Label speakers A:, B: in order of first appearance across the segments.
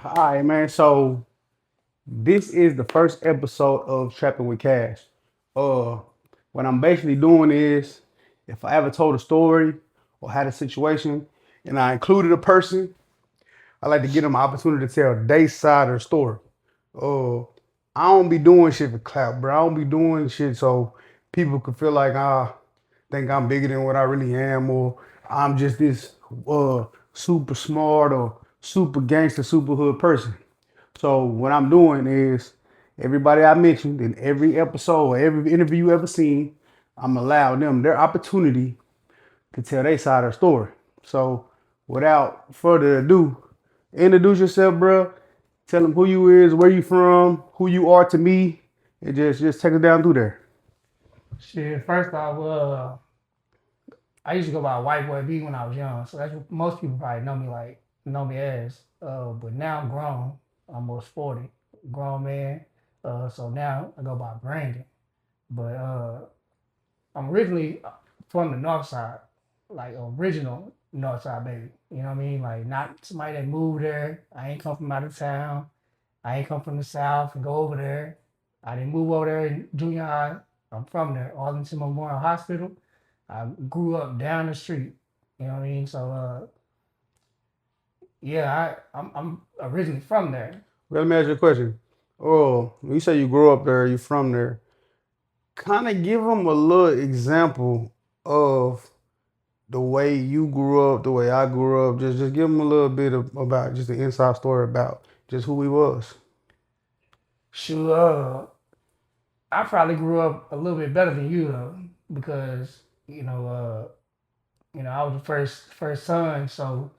A: All right, man. So this is the first episode of Trappin Wit Cash. Uh, what I'm basically doing is, if I ever told a story or had a situation, and I included a person, I like to give them an opportunity to tell their side of the story. Uh, I don't be doing shit for clout, bro. I don't be doing shit so people could feel like I think I'm bigger than what I really am, or I'm just this super smart or super gangster, super hood person. So what I'm doing is everybody I mentioned in every episode or every interview you ever seen, I'm allowing them their opportunity to tell their side of the story. So without further ado, introduce yourself, bro. Tell them who you is, where you from, who you are to me, and just take it down through there.
B: Shit, first off, I used to go by White Boy B when I was young, so that's what most people probably know me as. But now I'm grown, almost 40, grown man. So now I go by Brandon. But I'm originally from the North Side, like original North Side baby. You know what I mean? Like not somebody that moved there. I ain't come from out of town. I ain't come from the South and go over there. I didn't move over there in junior high. I'm from there, Arlington Memorial Hospital. I grew up down the street. You know what I mean? So yeah, I'm originally from there.
A: Well, let me ask you a question. Oh, you say you grew up there, you from there. Kind of give them a little example of the way you grew up, the way I grew up. Just give them a little bit about just the inside story about just who we was.
B: Sure, I probably grew up a little bit better than you though, because I was the first son, so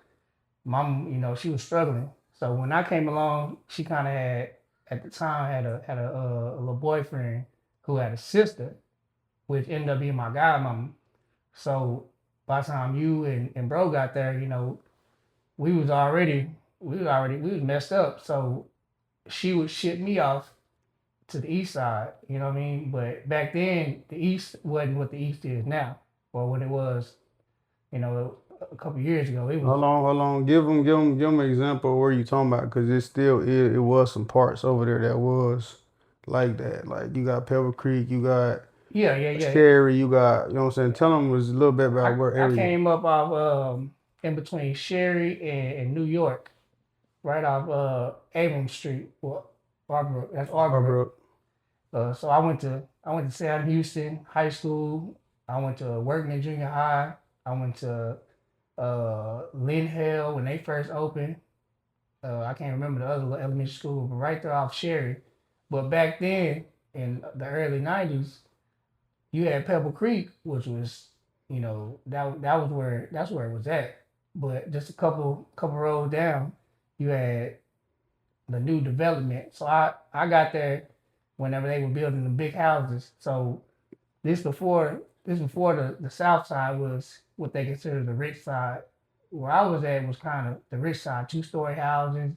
B: mom, she was struggling. So when I came along, she kind of had at the time had a little boyfriend who had a sister, which ended up being my godmama. So by the time you and bro got there, we was already we was messed up. So she would ship me off to the east side, you know what I mean? But back then the east wasn't what the east is now, or what it was, a couple years ago. It was
A: Hold on, hold on. Give them an example of where you talking about, because it still it was some parts over there that was like that. Like you got Pebble Creek, you got
B: yeah, yeah, yeah.
A: Sherry, you got you know what I'm saying. Tell them was a little bit about where
B: I
A: area.
B: came up off in between Sherry and New York, right off Avon Street, well, Arbor. That's Arbor.
A: Arbor.
B: So I went to Sam Houston High School. I went to Workman Junior High. I went to Lynn Hill when they first opened. I can't remember the other elementary school, but right there off Sherry. But back then, in the early '90s, you had Pebble Creek, which was, that was that's where it was at. But just a couple roads down, you had the new development. So I got there whenever they were building the big houses. So this before the south side was what they considered the rich side. Where I was at was kind of the rich side, 2-story houses.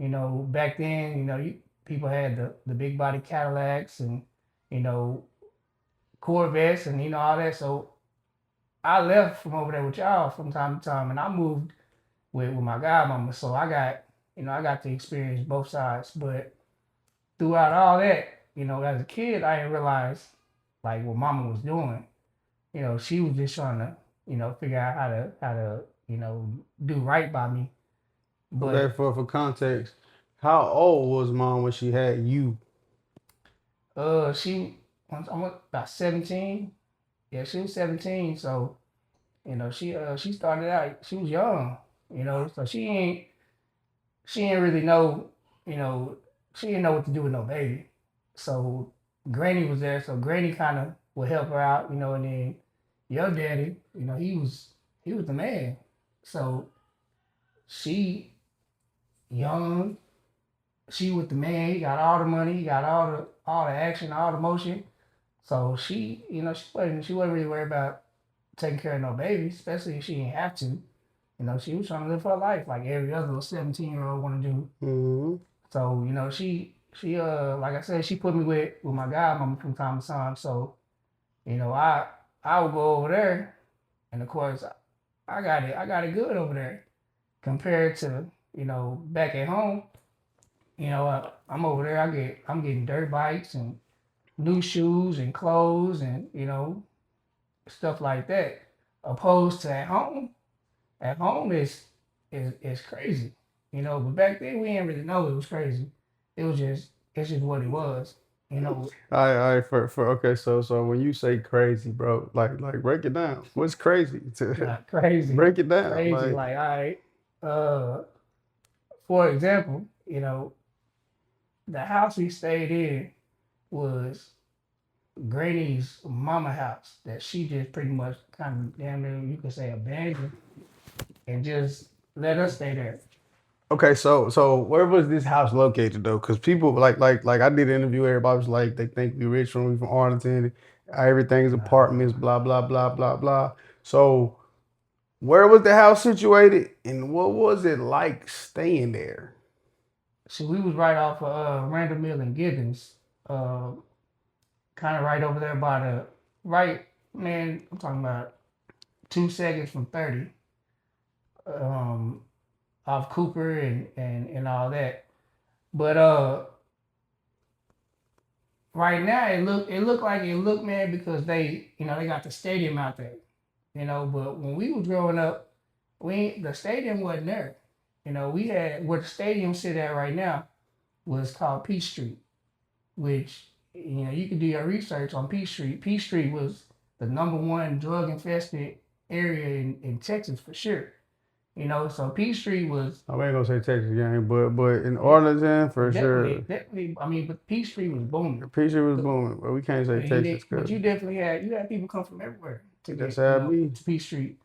B: Back then, people had the big body Cadillacs and you know Corvettes and all that. So I left from over there with y'all from time to time, and I moved with my godmama. So I got to experience both sides. But throughout all that, as a kid, I didn't realize like what mama was doing. She was just trying to, figure out how to, do right by me.
A: Okay,
B: But
A: for context, how old was mom when she had you?
B: she once I'm about 17. Yeah, she was 17. So she started out. She was young. So she ain't really know. You know, she didn't know what to do with no baby. So Granny was there. So Granny kind of would help her out. And then your daddy, he was the man. So she young, she with the man. He got all the money. He got all the action, all the motion. So she wasn't really worried about taking care of no baby, especially if she didn't have to. She was trying to live her life like every other 17-year-old want to do.
A: Mm-hmm.
B: So she like I said, she put me with my godmama from time to time. So I would go over there, and of course I got it good over there compared to back at home, I'm over there. I'm getting dirt bikes and new shoes and clothes and stuff like that. Opposed to at home is crazy, But back then we didn't really know it was crazy. It was just it's just what it was, you know.
A: All right, for okay, so when you say crazy, bro, like break it down. What's crazy?
B: Not crazy,
A: Break it down.
B: crazy.
A: Like,
B: Like, all right, uh, for example, the house we stayed in was Granny's mama house that she just pretty much kind of damn near you could say abandoned and just let us stay there.
A: okay, so where was this house located though? Because people like I did an interview. Everybody was like they think we rich when we from Arlington. Everything's apartments,
B: Nah,
A: blah blah blah blah blah. So where was the house situated, and what was it like staying there?
B: see, we was right off of Randall Mill and Gibbons, uh, kind of right over there by the right man. I'm talking about 2 seconds from 30, um, off Cooper and all that. But right now it looked like it looked, man, because they got the stadium out there, But when we was growing up, the stadium wasn't there. We had where the stadium sit at right now was called Peach Street, which you can do your research on Peach Street. Peach Street was the number one drug infested area in Texas for sure. So Peach Street was
A: I ain't gonna say Texas gang, but in
B: it,
A: Arlington for sure,
B: definitely. I mean, but Peach Street was booming.
A: the picture was
B: The-
A: booming. But we can't say
B: And
A: Texas
B: but
A: because
B: you definitely had people come from everywhere to
A: that's
B: get
A: how me.
B: to Peach Street.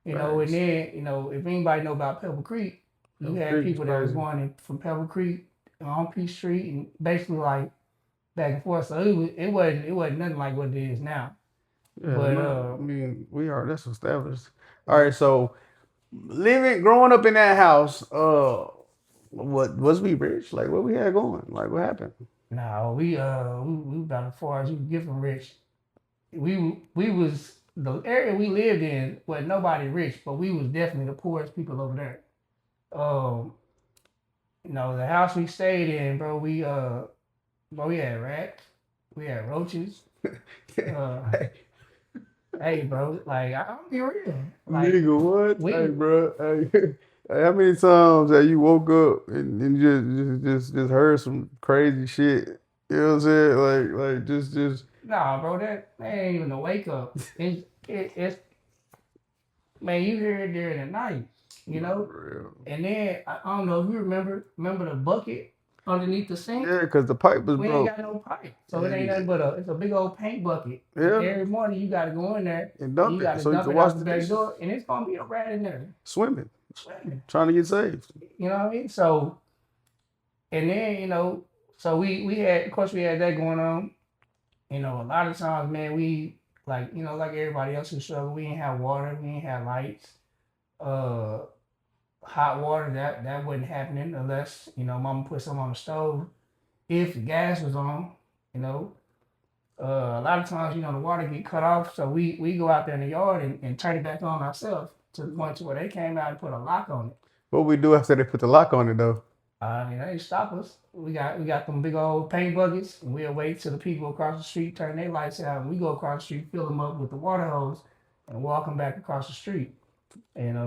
B: And
A: Facts.
B: then if anybody know about Pebble Creek, you
A: Elm
B: had
A: Creek was
B: people that was
A: crazy.
B: going in from Pebble Creek on Peach Street and basically like back and forth. So it wasn't nothing like what it is now.
A: Yeah,
B: But
A: no, I mean we are that's established. All right, so growing up in that house, what was we rich? Like what we had going? Like what happened?
B: now we about as far as you can get from rich. We was the area we lived in was nobody rich, but we was definitely the poorest people over there. Um, the house we stayed in, bro, we had rats, we had roaches. Uh, hey, bro, like I'll be real, like
A: Nigga, what? Hey,
B: we
A: bro. Hey, hey, how many times have you woke up and just heard some crazy shit? You know what I'm saying? Like just
B: nah, bro, that ain't even a wake up. It's man, you hear it during the night, you
A: nah,
B: know.
A: for real.
B: And then I don't know if you remember the bucket underneath the sink.
A: Yeah, cause the pipe was
B: We ain't
A: broke.
B: got no pipe, so it ain't
A: And
B: nothing but it's a big old paint bucket. And
A: yeah,
B: every morning you got to go in there
A: and
B: and
A: dump
B: you got
A: it
B: to
A: so you
B: dump
A: can
B: it
A: wash
B: out the
A: the
B: back
A: dishes.
B: door, and it's gonna be a rat in there
A: Swimming,
B: swimming.
A: trying to get saved.
B: You know what I mean? So and then so we had, of course, we had that going on. A lot of times, man, we like everybody else who struggle, we ain't have water, we ain't have lights, uh, hot water that wasn't happening unless mama put some on the stove. If the gas was on, you know, a lot of times the water get cut off, so we go out there in the yard and turn it back on ourselves to the point to where they came out and put a lock on it.
A: What we do after they put the lock on it though?
B: I mean, they didn't stop us. We got them big old paint buckets, and we'll wait till the people across the street turn their lights out, and we go across the street, fill them up with the water hose, and walk them back across the street. And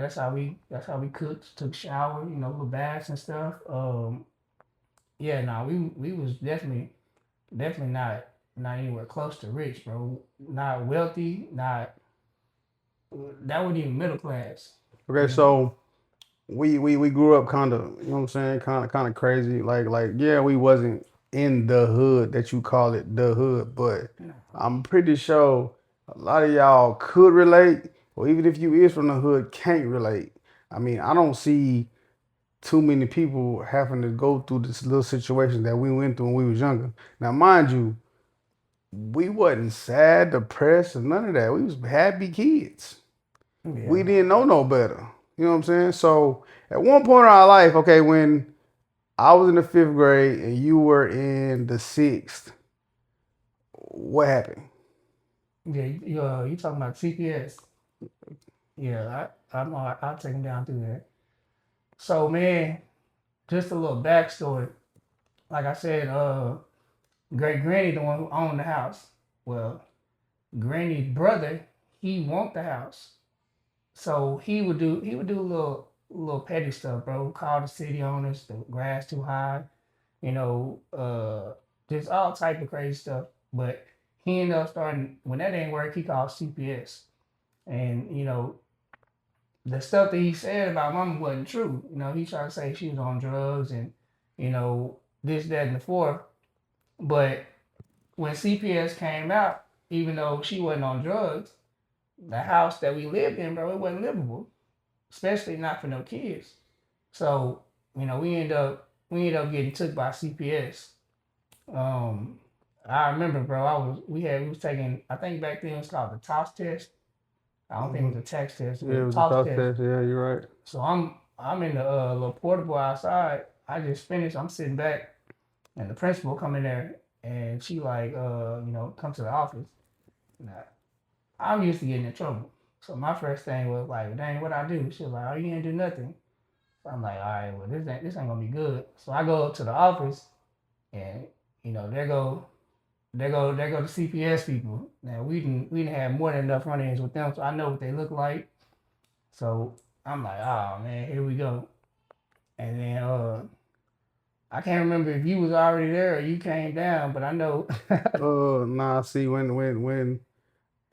B: that's how we cooked, took shower, with baths and stuff. Yeah, no, we was definitely not anywhere close to rich, bro. Not wealthy, not that wasn't even middle class,
A: Okay,
B: you know.
A: so we grew up kind of, you know what I'm saying, kind of crazy. Like yeah, we wasn't in the hood that you call it the hood, but
B: No.
A: I'm pretty sure a lot of y'all could relate, or even if you is from the hood, can't relate. I mean, I don't see too many people having to go through this little situation that we went through when we was younger. Now, mind you, we wasn't sad, depressed, or none of that. We was happy kids.
B: Yeah,
A: We didn't
B: no.
A: know no better. You know what I'm saying? So at one point in our life, okay, when I was in the fifth grade and you were in the sixth, what happened?
B: Yeah, you talking about CPS? Yeah, I'll take him down through that. So man, just a little backstory. Like I said, great granny the one who owned the house. Well, granny's brother, he want the house. So he would do little petty stuff, bro. Call the city owners, the grass too high, you know, just all type of crazy stuff. But he ended up starting when that didn't work, he called CPS. And, the stuff that he said about mama wasn't true. He tried to say she was on drugs and, this, that, and the fourth. But when CPS came out, even though she wasn't on drugs, the house that we lived in, bro, it wasn't livable, especially not for no kids. So, we ended up getting took by CPS. Um, I remember, bro, we was taking, I think back then it was called the TOS test. I don't think it
A: Hmm.
B: was a text test, it
A: Yeah,
B: was
A: it
B: a
A: was a
B: TOS
A: tough
B: test.
A: test. Yeah, you're right.
B: So I'm in the little portable outside. I just finished. I'm sitting back, and the principal come in there, and she like, come to the office. Now, I'm used to getting in trouble, so my first thing was like, dang, what I do? She was like, oh, you didn't do nothing. So I'm like, all right, well, this ain't gonna be good. So I go up to the office, and there go the CPS people. Now we didn't have more than enough run-ins with them, so I know what they look like. So I'm like, oh man, here we go. And then I can't remember if you was already there or you came down, but I know.
A: Nah. See, when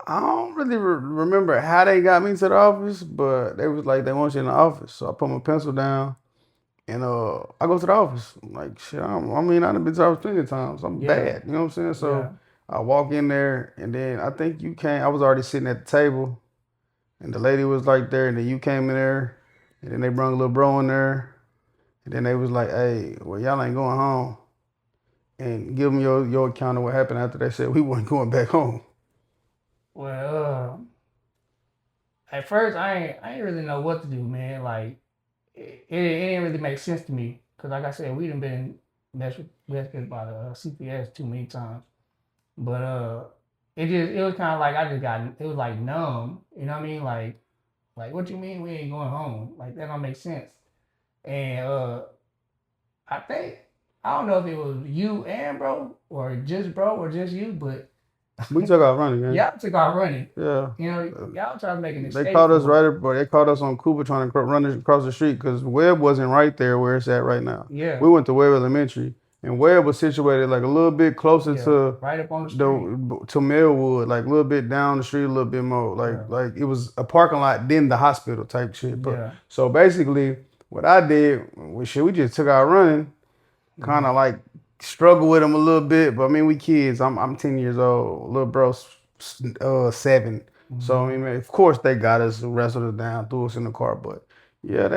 A: I don't really remember how they got me to the office, but they was like they want you in the office, so I put my pencil down and I go to the office. I'm like shit, I mean I done been to the office plenty of times. I'm
B: Yeah,
A: bad, you know what I'm saying?
B: yeah.
A: So I walk in there and then I think you came. I was already sitting at the table and the lady was like there, and then you came in there, and then they brought a little bro in there, and then they was like, hey, well y'all ain't going home, and give them your account of what happened after they said we wasn't going back home.
B: Well, at first I ain't really know what to do, man. Like it didn't really make sense to me because, like I said, we done been messed with by the CPS too many times. But it was kind of like I just got it was like numb. You know what I mean? Like what you mean we ain't going home? Like that don't make sense. And I think I don't know if it was you and bro or just you, but
A: We took off running, man.
B: y'all took off running.
A: Yeah.
B: Y'all tried to make an
A: They
B: escape
A: caught us
B: for it.
A: right, but they caught us on Cooper trying to run across the street because Webb wasn't right there where it's at right now.
B: Yeah,
A: We went to Webb Elementary, and Webb was situated like a little bit closer
B: yeah,
A: to
B: right up on the street.
A: to Millwood, like a little bit down the street, a little bit more. Like
B: Yeah,
A: like it was a parking lot, then the hospital type shit. But
B: yeah,
A: so basically, what I did, we just took out running, kind
B: mhm,
A: of like struggle with them a little bit. But I mean, we kids. I'm 10 years old. Little bro's 7. So I
B: mhm.
A: mean, of course they got us, wrestled us down, threw us in the car. But yeah,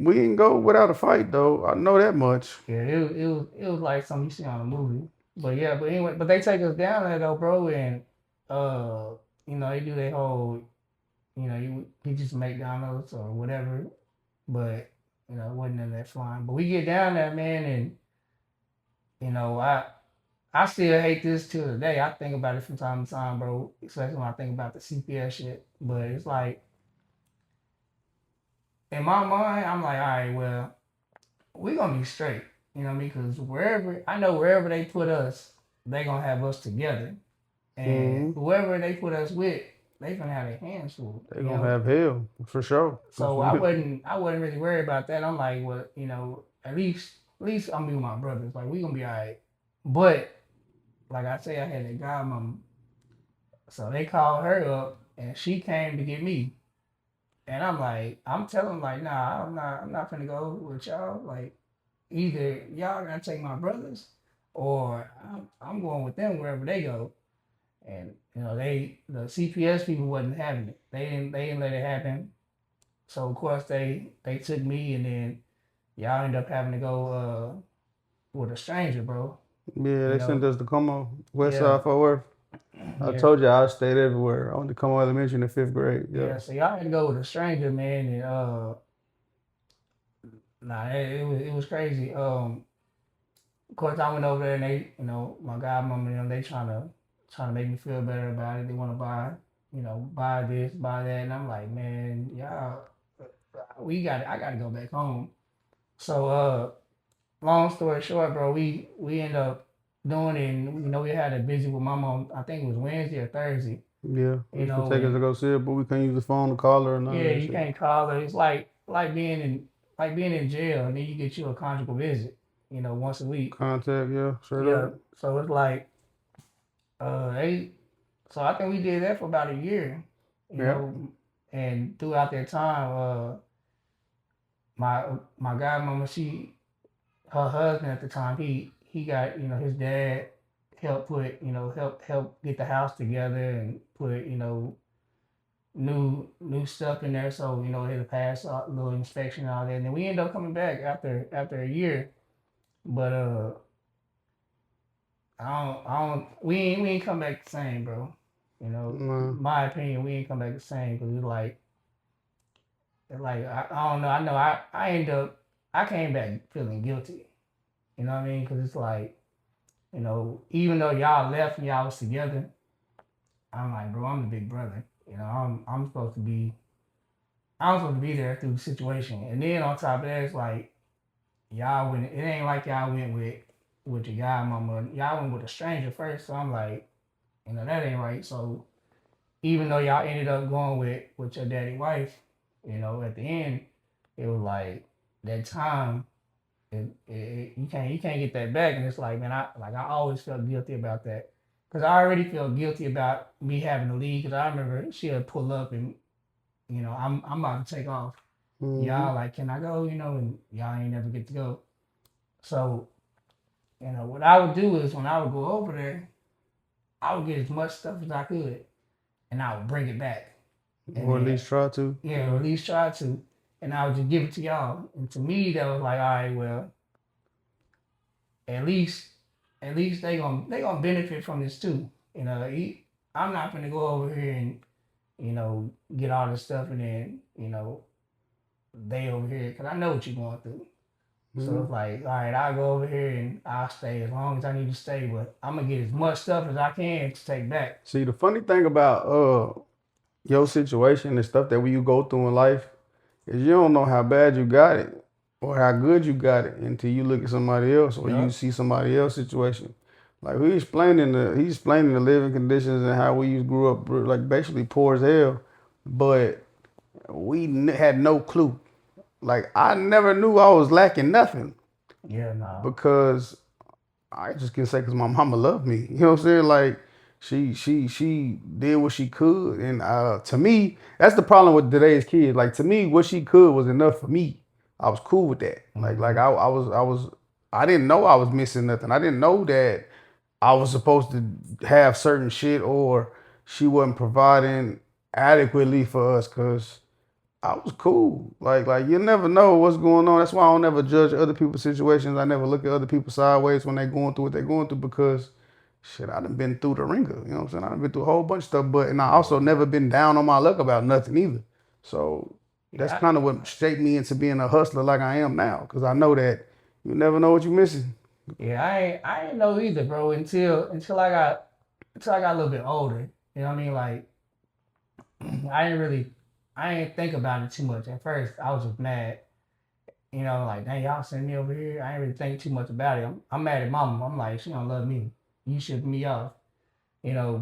A: we ain't go without a fight though. I know that much.
B: Yeah. It was like something you see on a movie. But yeah, but anyway, but they take us down there though, bro, and uh, they do their whole, you get you some McDonald's or whatever. But it wasn't in that flying. But we get down there, man, and you know, I still hate this till today. I think about it from time to time, bro. Especially when I think about the CPS shit. But it's like in my mind, I'm like, all right, well, we gonna be straight. You know what I mean? Because wherever they put us, they gonna have us together. And
A: Hmm.
B: whoever they put us with, they gonna have their hands full.
A: They gonna have hell for sure.
B: So I wasn't really worried about that. I'm like, well, at least I'm with my brothers. Like we gonna be all right. But like I say, I had a godmama. So they called her up and she came to get me. And I'm like, I'm telling them like, nah, I'm not gonna go with y'all. Like either y'all gonna take my brothers or I'm going with them wherever they go. And the CPS people wasn't having it. They didn't let it happen. So of course they took me and then y'all end up having to go with a stranger, bro.
A: Yeah,
B: You
A: they sent
B: know,
A: us to Como, West
B: yeah,
A: Side Fort Worth. I
B: yeah,
A: told you I stayed everywhere. I went to Como Elementary in the 5th grade. Yeah.
B: yeah. So y'all had to go with a stranger, man, and nah, it was crazy. Of course I went over there and they, my godmom and them, they trying to make me feel better about it. They want to buy this, buy that, and I'm like, man, y'all, I got to go back home. So long story short, bro, we end up doing it, and we had to visit with my mom. I think it was Wednesday or Thursday.
A: Yeah, we
B: You
A: used to
B: know,
A: take us to
B: and
A: go see it, but we couldn't use the phone to call her or none of
B: yeah,
A: that
B: you
A: shit.
B: can't call her. It's like being in jail, and then you get you a conjugal visit. Once a week.
A: Contact, yeah, straight
B: Yeah.
A: up.
B: So it's like they. So I think we did that for about a year. You
A: Yeah,
B: know, and throughout that time, my godmama, her husband at the time, he got his dad helped put help get the house together and put new stuff in there, so it'll pass a little inspection and all that. And then we end up coming back after a year, but we ain't come back the same, bro.
A: nah,
B: My opinion, we ain't come back the same because it's like I don't know. I know I end up I came back feeling guilty. You know what I mean? Because it's like even though y'all left and y'all was together, I'm like, bro, I'm the big brother. I'm supposed to be there through the situation. And then on top of that, it's like y'all went. It ain't like y'all went with your godmama. Y'all went with a stranger first. So I'm like, that ain't right. So even though y'all ended up going with your daddy wife, at the end, it was like that time. You can't get that back, and it's like, man, I always felt guilty about that because I already felt guilty about me having to leave because I remember she'll pull up and I'm about to take off.
A: mm-hmm.
B: Y'all like, can I go? And y'all ain't never get to go. So what I would do is when I would go over there, I would get as much stuff as I could, and I would bring it back, and
A: Or at
B: then
A: least try to.
B: or at least try to, and I would just give it to y'all. And to me, that was like, all right, well, at least they gonna benefit from this too. I'm not gonna go over here and get all this stuff and then they over here because I know what you're going through. So
A: Mm-hmm.
B: it's like, all right, I'll go over here and I'll stay as long as I need to stay, but I'm gonna get as much stuff as I can to take back.
A: See, the funny thing about your situation and stuff that when you go through in life is you don't know how bad you got it or how good you got it until you look at somebody else or you
B: Yup.
A: see somebody else's situation. Like he's explaining the living conditions and how we grew up like basically poor as hell, but we had no clue. Like I never knew I was lacking nothing
B: Yeah, nah.
A: because I just can say because my mama loved me. You know what I'm saying? Like she did what she could, and to me, that's the problem with today's kids. Like to me, what she could was enough for me. I was cool with that. Like
B: Hmm.
A: I didn't know I was missing nothing. I didn't know that I was supposed to have certain shit or she wasn't providing adequately for us because I was cool. Like you never know what's going on. That's why I don't ever judge other people's situations. I never look at other people sideways when they're going through what they're going through because shit, I done been through the ringer. You know what I'm saying? I done been through a whole bunch of stuff, but and I also
B: Yeah.
A: never been down on my luck about nothing either. So that's
B: Yeah.
A: kind of what shaped me into being a hustler like I am now. Cause I know that you never know what you're missing.
B: Yeah, I ain't know either, bro, until I got a little bit older. You know what I mean? Like I didn't think about it too much. At first, I was just mad. Like, dang, y'all send me over here. I ain't really think too much about it. I'm mad at mama. I'm like, she don't love me. You shipped me off.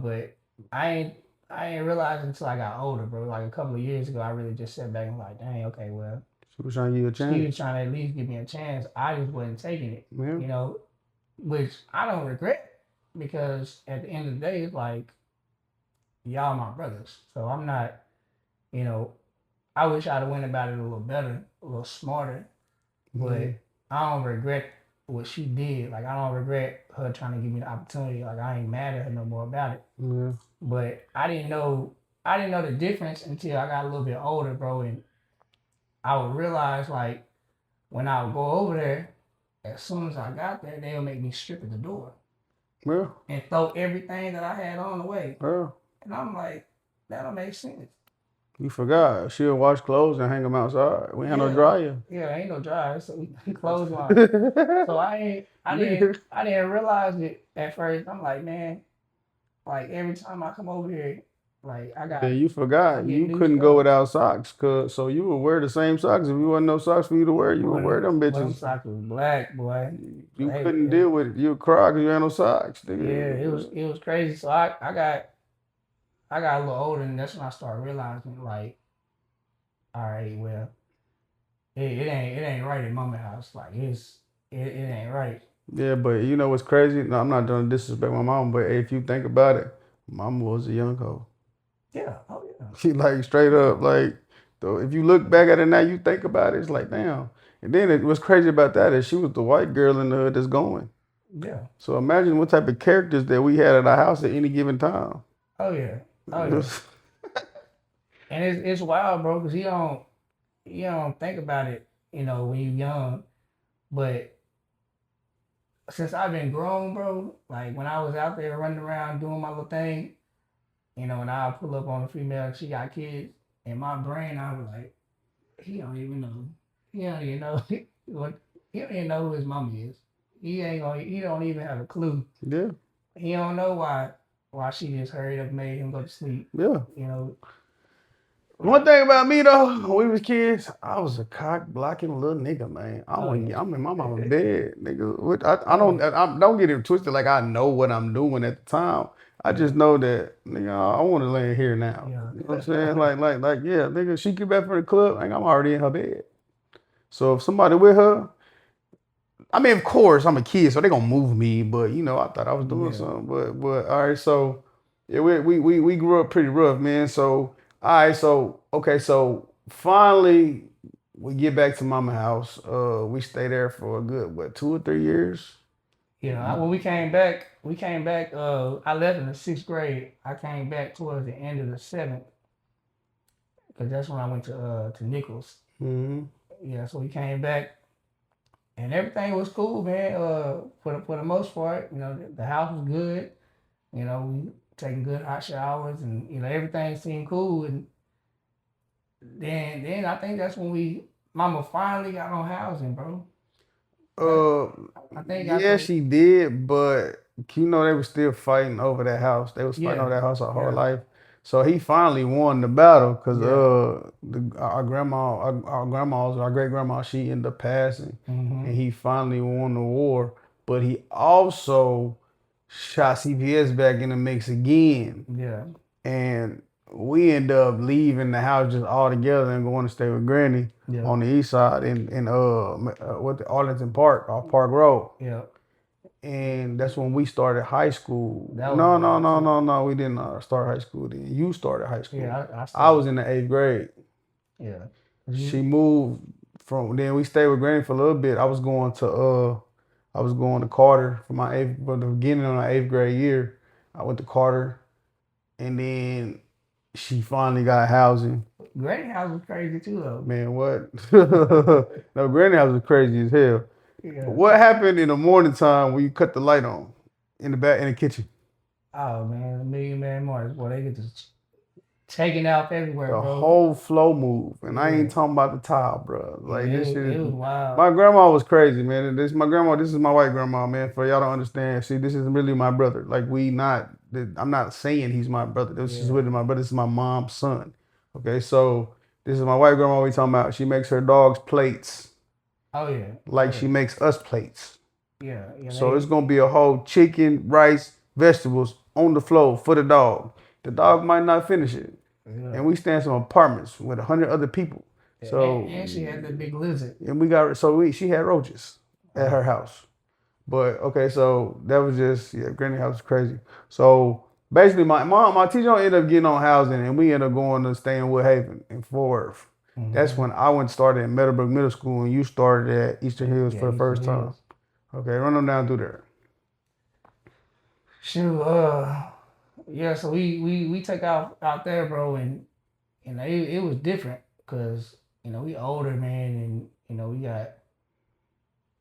B: But I ain't I ain't realize until I got older, bro. Like a couple of years ago, I really just sat back and like, dang, okay, well,
A: She was trying to give you a
B: she was
A: chance.
B: trying to at least give me a chance. I just wasn't taking it,
A: Yeah.
B: which I don't regret because at the end of the day, it's like y'all my brothers. So I'm not, you know, I wish I'd have went about it a little better, a little smarter,
A: Mm-hmm.
B: but I don't regret what she did. Like I don't regret her trying to give me the opportunity. Like I ain't mad at her no more about it.
A: Yeah.
B: But I didn't know the difference until I got a little bit older, bro, and I would realize like when I would go over there, as soon as I got there, they'll make me strip at the door
A: Well,
B: and throw everything that I had on away.
A: well,
B: And I'm like, that don't make sense.
A: you forgot. She'll wash clothes and hang them outside. We ain't no
B: Yeah,
A: dryer.
B: yeah, ain't no dryer, so we clothesline. So I ain't, I didn't,
A: Nigga.
B: I didn't realize it at first. I'm like, man, like every time I come over here. Like
A: Yeah, you
B: I
A: forgot
B: get
A: you
B: new
A: couldn't go
B: stuff.
A: without socks, cause so you would wear the same socks. If you wasn't no socks for you to wear, you would wear them
B: Boy, them
A: bitches.
B: socks was black, boy.
A: You
B: They,
A: couldn't deal with it. You would cry because you had no socks,
B: yeah,
A: nigga.
B: it was crazy. So I got a little older, and that's when I started realizing, like, all right, well, it ain't right at mama house. Like it ain't right.
A: Yeah, but you know what's crazy? No, I'm not doing disrespect my mom, but if you think about it, mama was a young hoe.
B: Yeah, oh yeah,
A: She like straight up like. Though if you look back at it now, you think about it, it's like damn. And then what's crazy about that is she was the white girl in the hood that's going.
B: yeah,
A: So imagine what type of characters that we had at our house at any given time.
B: oh yeah, oh yeah. And it's wild, bro, because you don't think about it, when you're young. But since I've been grown, bro, like when I was out there running around doing my little thing, and I pull up on a female and she got kids, in my brain I was like, he don't even know. He don't even know what he don't even know who his mama is. He don't even have a clue.
A: Yeah,
B: He don't know why she just hurried up and made him go to sleep.
A: yeah.
B: You know,
A: One
B: like
A: thing about me though, when we was kids, I was a cock blocking little nigga, man. I
B: oh
A: want
B: yeah.
A: I'm in my mama's bed, nigga. I
B: Oh
A: don't
B: yeah.
A: don't get it twisted like I know what I'm doing at the time. I
B: Yeah.
A: just know that nigga, I want to lay here now.
B: Yeah.
A: You know what I'm saying? Like, yeah, nigga, she get back from the club, like I'm already in her bed. So if somebody with her, I mean, of course, I'm a kid, so they gonna move me. But you know, I thought I was doing
B: Yeah.
A: something. But all right, so yeah, we grew up pretty rough, man. So all right, so okay, so finally we get back to mama house. We stay there for a good what 2 or 3 years.
B: Yeah. When we came back. I left in the sixth grade. I came back towards the end of the seventh because that's when I went to Nichols.
A: Mm-hmm.
B: Yeah. So we came back and everything was cool, man. For the most part, the house was good. We taking good hot showers and everything seemed cool. And then I think that's when mama finally got on housing, bro. That
A: Uh,
B: I think
A: yeah,
B: after
A: she did, but you know they were still fighting over that house. They was fighting over
B: yeah
A: that house our whole
B: yeah
A: life. So he finally won the battle because
B: yeah
A: our grandma's our great grandma she ended up passing,
B: mm-hmm
A: and he finally won the war. But he also shot CPS back in the mix again,
B: yeah
A: and we end up leaving the house just all together and going to stay with Granny
B: yeah
A: on the east side what the Arlington Park off Park Road.
B: yeah.
A: And that's when we started high school.
B: That was
A: No, no,
B: wild
A: no,
B: too.
A: no, no. We didn't start high school then. You started high school.
B: Yeah, I
A: I
B: started.
A: was in the eighth grade.
B: Yeah,
A: She
B: you
A: moved from then we stayed with Granny for a little bit. I was going to Carter for the beginning of my eighth grade year. I went to Carter and then she finally got housing.
B: Granny house was crazy too though.
A: Man, what? No, Granny house was crazy as hell. But
B: Yeah.
A: what happened in the morning time when you cut the light on in the kitchen?
B: Oh man, a million man Mars. Boy, they get just taken out everywhere,
A: The
B: bro.
A: whole flow move, and I ain't
B: Yeah,
A: talking about the tile, bro.
B: yeah.
A: Like this shit is.
B: It was wild.
A: My grandma was crazy, man. And this my grandma. This is my white grandma, man. For y'all to understand, see, this is really my brother. Like we not. I'm not saying he's my brother. This is
B: Yeah.
A: really my brother. This is my mom's son. Okay, so this is my white grandma. We talking about. She makes her dogs plates
B: Oh yeah.
A: like
B: Oh
A: she
B: yeah.
A: makes us plates.
B: Yeah. Yeah.
A: So it's gonna be a whole chicken, rice, vegetables on the floor for the dog. The dog might not finish it,
B: Yeah.
A: and we stay in some apartments with 100 other people. So
B: And she had that big lizard.
A: and we got so we she had roaches at her
B: Oh.
A: house. But okay, so that was just yeah, Granny house was crazy. So basically, my teacher ended up getting on housing, and we ended up going to stay in Woodhaven in Fort Worth. That's
B: Mm-hmm.
A: when I went started in Meadowbrook Middle School, and you started at Eastern Hills
B: Yeah.
A: for the
B: Eastern
A: first time.
B: Hills.
A: Okay, run them down through there.
B: Shoot. Yeah. So we took out there, bro, and it was different because we older, man, and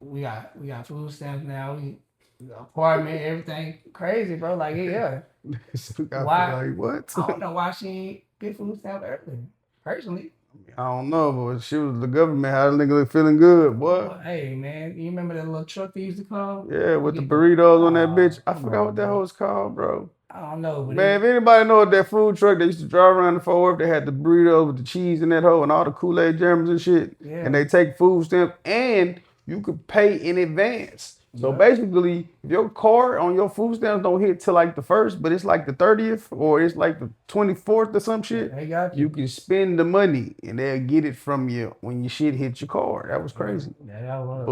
B: we got food stamps now. We got apartment, everything crazy, bro. Like yeah,
A: I feel
B: why?
A: like what?
B: I don't know why she ain't get food stamps earlier. Personally,
A: I don't know, but she was the government. How the nigga look feeling good, boy.
B: Well, hey man, you remember that little truck they used to call?
A: Yeah,
B: You
A: with the
B: get the
A: burritos on that bitch. I
B: come
A: forgot
B: on,
A: what that
B: bro.
A: hoe's called, bro.
B: I don't know, but
A: Man,
B: it
A: if anybody know what that food truck they used to drive around the Fort Worth, they had the burritos with the cheese in that hoe and all the Kool-Aid germs and shit. And
B: yeah,
A: they take food stamps and you could pay in advance. So
B: yeah,
A: basically, if your card on your food stamps don't hit till like the first, but it's like the 30th or it's like the 24th or some
B: yeah,
A: shit,
B: they got
A: you
B: you.
A: can spend the money and they'll get it from you when your shit hits your card. That was
B: Yeah,
A: crazy.
B: yeah, that was.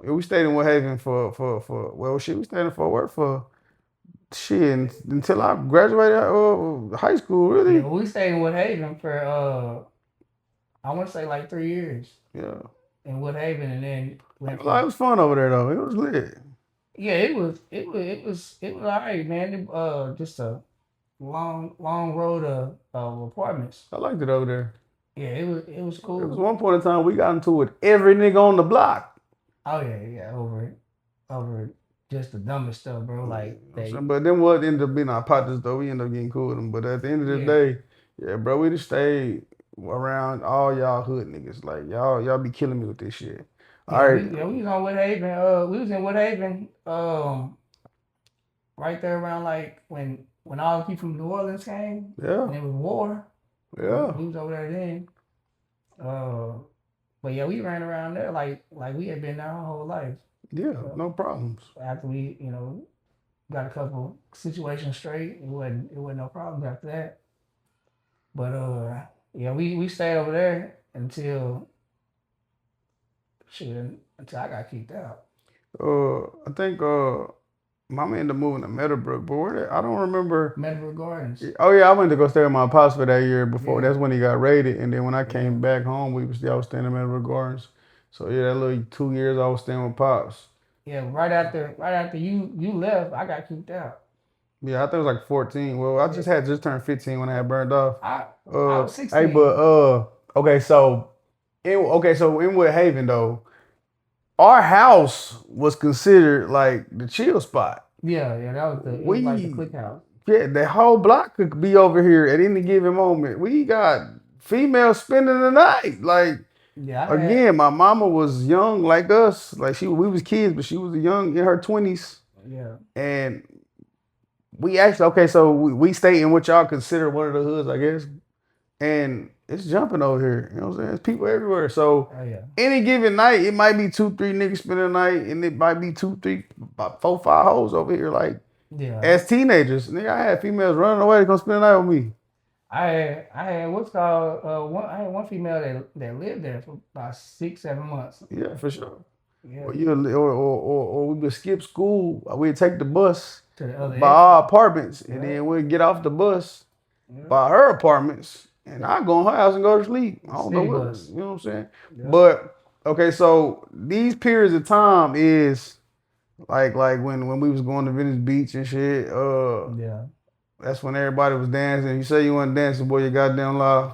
A: But we stayed in Wood Haven for well shit, we stayed in Fort Worth for shit until I graduated high school,
B: Yeah,
A: really.
B: we stayed in Woodhaven for I want to say like 3 years
A: Yeah.
B: in Woodhaven, and then
A: I ain't
B: went
A: gonna lie, it
B: from
A: was fun over there though. It was lit.
B: yeah, it was all right, man. Just a long road of apartments.
A: I liked it over there.
B: Yeah, it was
A: There was
B: cool.
A: one point in time we got into it every nigga on the block.
B: Oh yeah, yeah, over just the dumbest stuff, bro.
A: You know
B: Like
A: what I'm
B: they
A: saying? But then what ended up being our partners though, we ended up getting cool with them. But at the end of the
B: yeah
A: day, yeah, bro, we just stayed around all y'all hood niggas. Like y'all be killing me with this shit. All right.
B: we was on Woodhaven. We was in Woodhaven. Right there around like when all the people from New Orleans came
A: Yeah.
B: and it was war.
A: Yeah.
B: We was over there then. Uh, but yeah, we ran around there like we had been there our whole life.
A: Yeah.
B: Uh,
A: No problems.
B: After we got a couple situations straight, it wasn't no problems after that. But yeah, we stayed over there until shit until I got kicked out.
A: I think Mama ended up moving to Meadowbrook, but I don't remember.
B: Meadowbrook Gardens.
A: Oh yeah, I went to go stay with my pops for that year before.
B: Yeah,
A: That's when he got raided, and then when I
B: yeah,
A: came back home, I was staying in Meadowbrook Gardens. So yeah, that little 2 years I was staying with pops.
B: yeah. Right after you left, I got kicked out.
A: Yeah, I think it was like 14. Well, I
B: Yeah,
A: just turned 15 when I had burned off.
B: I I was
A: Hey, but
B: 16.
A: okay, so in Wood Haven though, our house was considered like the chill spot.
B: Yeah, it was like the
A: We
B: click house.
A: Yeah, the whole block could be over here at any given moment. We got females spending the night. Like
B: Yeah, I had
A: again, my mama was young like us. Like we was kids, but she was young in her 20s.
B: yeah,
A: And we actually so we stay in what y'all consider one of the hoods, I guess. And it's jumping over here. You know what I'm saying? There's people everywhere. So
B: oh yeah,
A: any given night, it might be 2, 3 niggas spending the night, and it might be 2, 3, about 4, 5 hoes over here. Like
B: yeah.
A: as teenagers, nigga, I had females running away to come spend the night with me.
B: I had what's called I had one female that lived there for about 6 7 months.
A: Yeah, for sure.
B: Yeah,
A: Or we would skip school. We'd take the bus
B: to the other
A: by
B: exit.
A: our apartments, and
B: Yeah,
A: then we'd get off the bus
B: yeah.
A: by her apartments, and I go in her house and go to sleep. I don't know
B: City
A: what
B: bus.
A: you know what I'm saying.
B: Yeah,
A: But okay, so these periods of time is like when we was going to Venice Beach and shit.
B: yeah.
A: That's when everybody was dancing. You say you wasn't dancing, boy, you goddamn lie.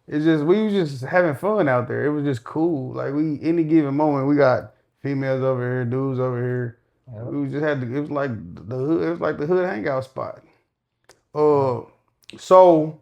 A: It's just we was just having fun out there. It was just cool. Like we any given moment we got females over here, dudes over here.
B: Yep.
A: We just had to, it was like the hood. It was like the hood hangout spot.
B: Yeah.
A: Uh, so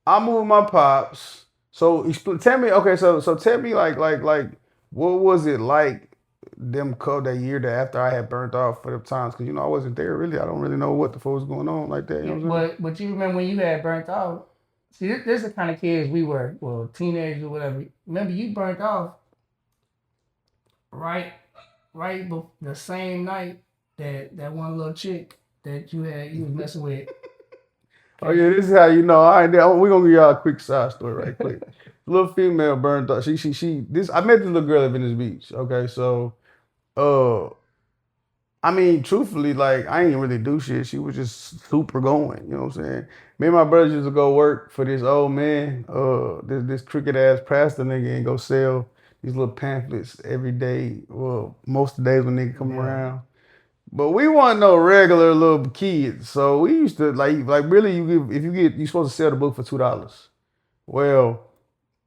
A: I moved my pops. So tell me, okay, so tell me like what was it like them that year that after I had burnt off for the times? Cause I wasn't there really. I don't really know what the fuck was going on like that. You
B: Yeah,
A: know what I'm saying?
B: but you remember when you had burnt off? See, this is the kind of kids we were. Well, teenagers or whatever. Remember you burnt off right, the same night that one little chick that you was messing with
A: Oh yeah,
B: came.
A: this is how you know. All right, we're gonna give y'all a quick side story right quick. Little female burned up. She this I met this little girl at Venice Beach. Okay, so uh I mean, truthfully, like I ain't really do shit. She was just super going. You know what I'm saying? Me and my brothers used to go work for this old man, this crooked ass pastor nigga, and go sell these little pamphlets every day. Well, most of the days when nigga come
B: Yeah,
A: around. But we weren't no regular little kids, so we used to like really you give if you get you supposed to sell the book for $2. Well,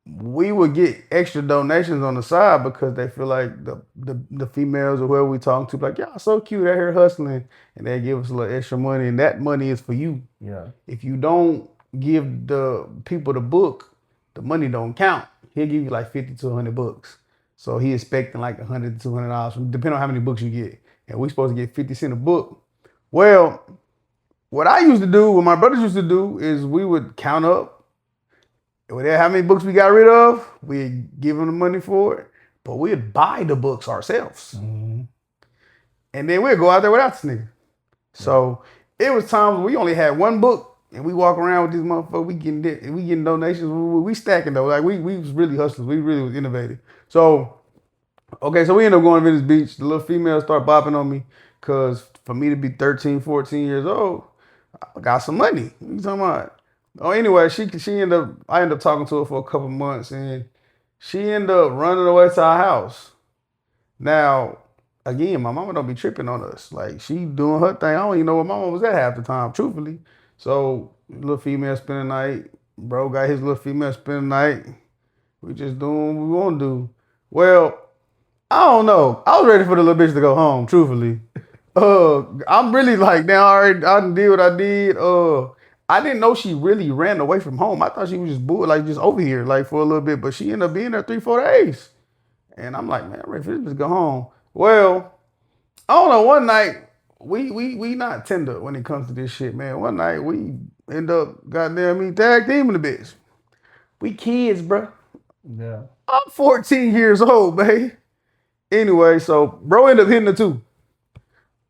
A: we would get extra donations on the side because they feel like the females or whoever we talking to like y'all so cute out here hustling, and they give us a little extra money, and that money is for you.
B: yeah,
A: If you don't. give the people the book, the money don't count. He'll give you like 50 to 100 bucks. So he expecting like $100 to $200, depending on how many books you get. And we supposed to get 50 cents a book. Well, what I used to do, what my brothers used to do, is we would count up how many books we got rid of. We'd give them the money for it, but we'd buy the books ourselves.
B: Mm-hmm.
A: And then we'd go out there without this nigga. So it was times we only had one book, and we walk around with these motherfuckers. We getting donations. We stacking though. Like we was really hustlers. We really was innovative. So okay, so we end up going to Venice Beach. The little female start bopping on me because for me to be 13, 14 years old, I got some money. What you talking about? Oh, anyway, I ended up talking to her for a couple months, and she ended up running away to our house. Now, again, my mama don't be tripping on us. Like she doing her thing. I don't even know where my mama was at half the time, truthfully. So little female spend the night. Bro got his little female spend the night. We just doing what we want to do. Well, I don't know. I was ready for the little bitch to go home, truthfully. I'm really like now I done did what I did. I didn't know she really ran away from home. I thought she was just like just over here, like for a little bit, but she ended up being there 3, 4 days. And I'm like, man, I'm ready for this bitch to go home. Well, I don't know. One night we not tender when it comes to this shit, man. One night we end up goddamn me tag teaming the bitch. We kids, bro.
B: Yeah.
A: I'm 14 years old, man. Anyway, so bro ended up hitting her too.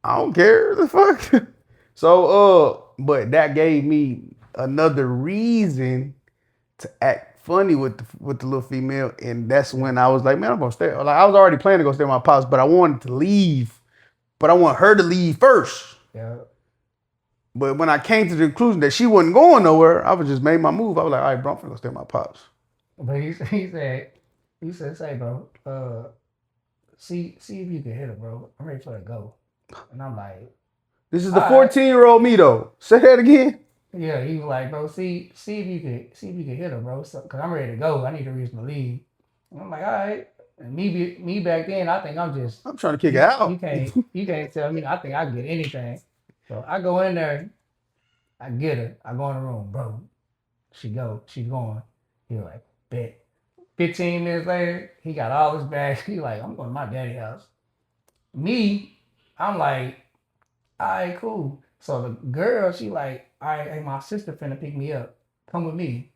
A: I don't care the fuck. So but that gave me another reason to act funny with the little female, and that's when I was like, man, I'm gonna stay. Like I was already planning to go stay with my pops, but I wanted to leave, but I want her to leave first.
B: Yeah.
A: But when I came to the conclusion that she wasn't going nowhere, I was just made my move. I was like, all right, bro, I'm gonna go stay with my pops.
B: But he said, say, bro, see if you can hit her, bro. I'm ready for her to go. And I'm like,
A: This is the
B: all right.
A: 14-year-old me though. Say that again.
B: Yeah, he was like, bro, see if you can hit her, bro. So, cause I'm ready to go. I need a reason to leave. And I'm like, all right. And me back then, I think
A: I'm trying to kick it out.
B: you can't tell me. I think I can get anything. So I go in there, I get her. I go in the room, bro. She's going. He was like, bet. 15 minutes later, he got all his bags. He like, I'm going to my daddy's house. Me, I'm like, all right, cool. So the girl, she like, all right, hey, my sister finna pick me up. Come with me.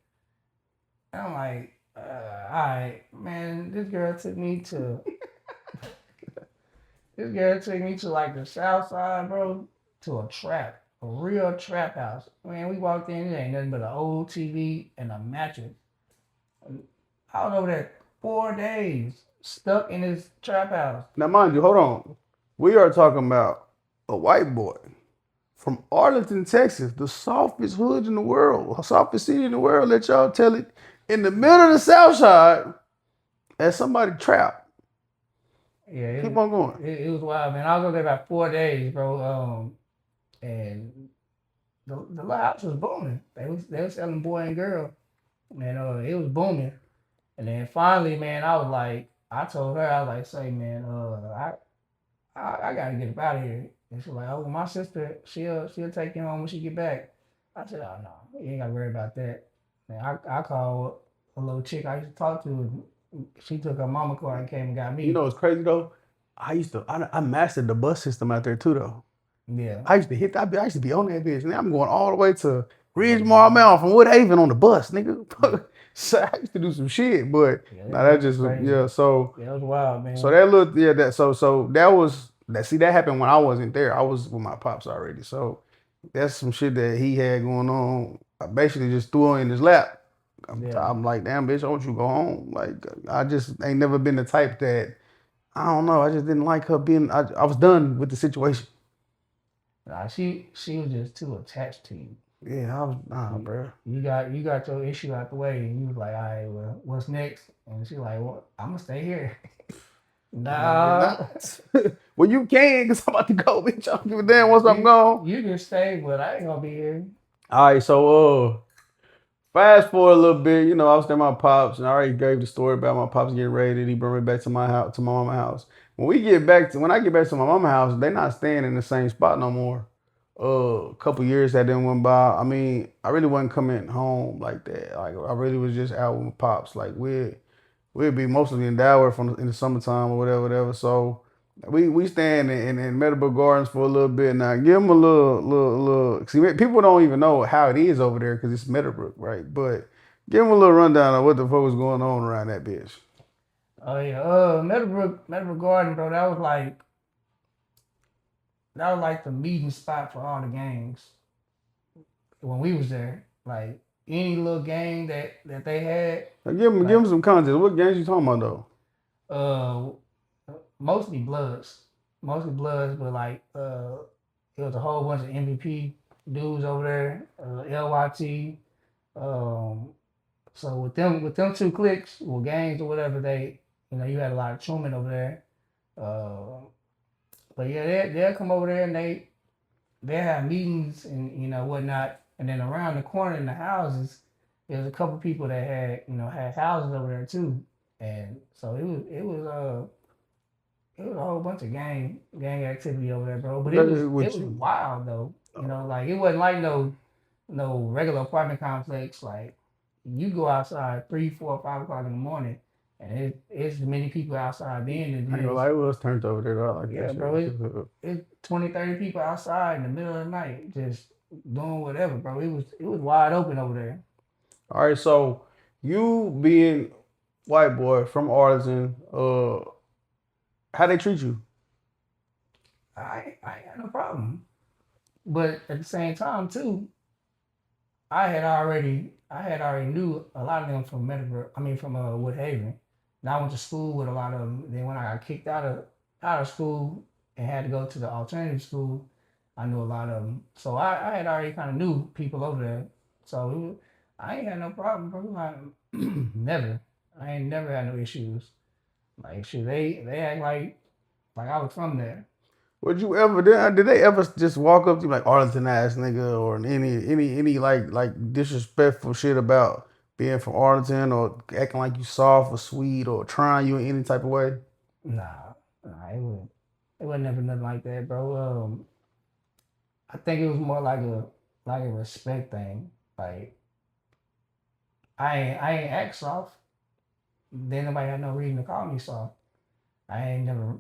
B: And I'm like, all right, man, this girl took me to like the south side, bro, to a real trap house. Man, we walked in, it ain't nothing but an old TV and a mattress. I was over there 4 days, stuck in this trap house.
A: Now, mind you, hold on. We are talking about a white boy from Arlington, Texas, the softest hood in the world, softest city in the world. Let y'all tell it. In the middle of the South Side, as somebody trapped.
B: Yeah,
A: Keep on going.
B: It was wild, man. I was over there about 4 days, bro. And the house was booming. They was selling boy and girl, and it was booming. And then finally, man, I told her, I was like, say, man, I gotta get up out of here. And she's like, oh, my sister, she'll take you home when she get back. I said, oh no, you ain't gotta worry about that. And I called a little chick I used to talk to. She took her mama car and came and got me.
A: You know what's crazy though? I mastered the bus system out there too though.
B: Yeah.
A: I used to be on that bitch. Now I'm going all the way to Ridgemar Mountain from Woodhaven on the bus, nigga. So I used to do some shit, but that just
B: crazy.
A: yeah. So
B: yeah, it was wild, man.
A: So that looked that was that. See, that happened when I wasn't there. I was with my pops already. So that's some shit that he had going on. I basically just threw her in his lap. I'm like, damn, bitch, I want you to go home. Like, I just ain't never been the type that, I don't know. I just didn't like her being. I was done with the situation.
B: Nah, she was just too attached to you.
A: Yeah, I was bro.
B: You got your issue out the way, and you was like, all right, well, what's next? And she like, well, I'm gonna stay here. Nah.
A: Well, you can, cause I'm about to go, bitch. I don't give a damn once I'm gone.
B: You can stay, but I ain't gonna be here.
A: All right, so fast forward a little bit. You know, I was there with my pops, and I already gave the story about my pops getting raided. He brought me back to my house, to my mama's house. When I get back to my mama's house, they're not staying in the same spot no more. A couple years that then went by. I mean, I really wasn't coming home like that. Like I really was just out with my pops. Like we'd be mostly in Dower from in the summertime or whatever, whatever. So we stand in Meadowbrook Gardens for a little bit now. Give them a little. See, people don't even know how it is over there because it's Meadowbrook, right? But give them a little rundown of what the fuck was going on around that bitch.
B: Oh yeah, Meadowbrook Garden, bro. That was like the meeting spot for all the gangs when we was there. Like any little gang that they had,
A: Now, give them
B: like
A: some context. What games you talking about though?
B: uh mostly Bloods, but like it was a whole bunch of MVP dudes over there, LYT. Um, so with them two clicks, or gangs or whatever, you had a lot of Truman over there. Uh, but yeah, they'll come over there and they have meetings and whatnot. And then around the corner in the houses, there's a couple people that had houses over there too. And so it was a whole bunch of gang activity over there, bro. But it was it
A: What
B: was
A: you?
B: wild though. Like it wasn't like no regular apartment complex. Like you go outside 3, 4, 5 o'clock in the morning, and it's as many people outside then as
A: I
B: it
A: ain't gonna
B: is.
A: lie, it was turned over there. I like that
B: Yeah,
A: shit.
B: bro. It's 20, 30 people outside in the middle of the night just doing whatever, bro. It was wide open over there.
A: All right, so you being white boy from Arlington, how they treat you?
B: I ain't got no problem. But at the same time too, I had already knew a lot of them from Meadowbrook. I mean from Woodhaven. And I went to school with a lot of them. Then when I got kicked out of school and had to go to the alternative school, I knew a lot of them. So I had already kind of knew people over there. So I ain't had no problem, bro. Like, never. I ain't never had no issues. Like shit, they act like I was from there.
A: Would you ever did they ever just walk up to you like Arlington ass nigga or any like disrespectful shit about being from Arlington or acting like you soft or sweet or trying you in any type of way?
B: Nah, it wasn't never nothing like that, bro. I think it was more like a respect thing. Like I ain't act soft. Then nobody had no reason to call me soft. I ain't never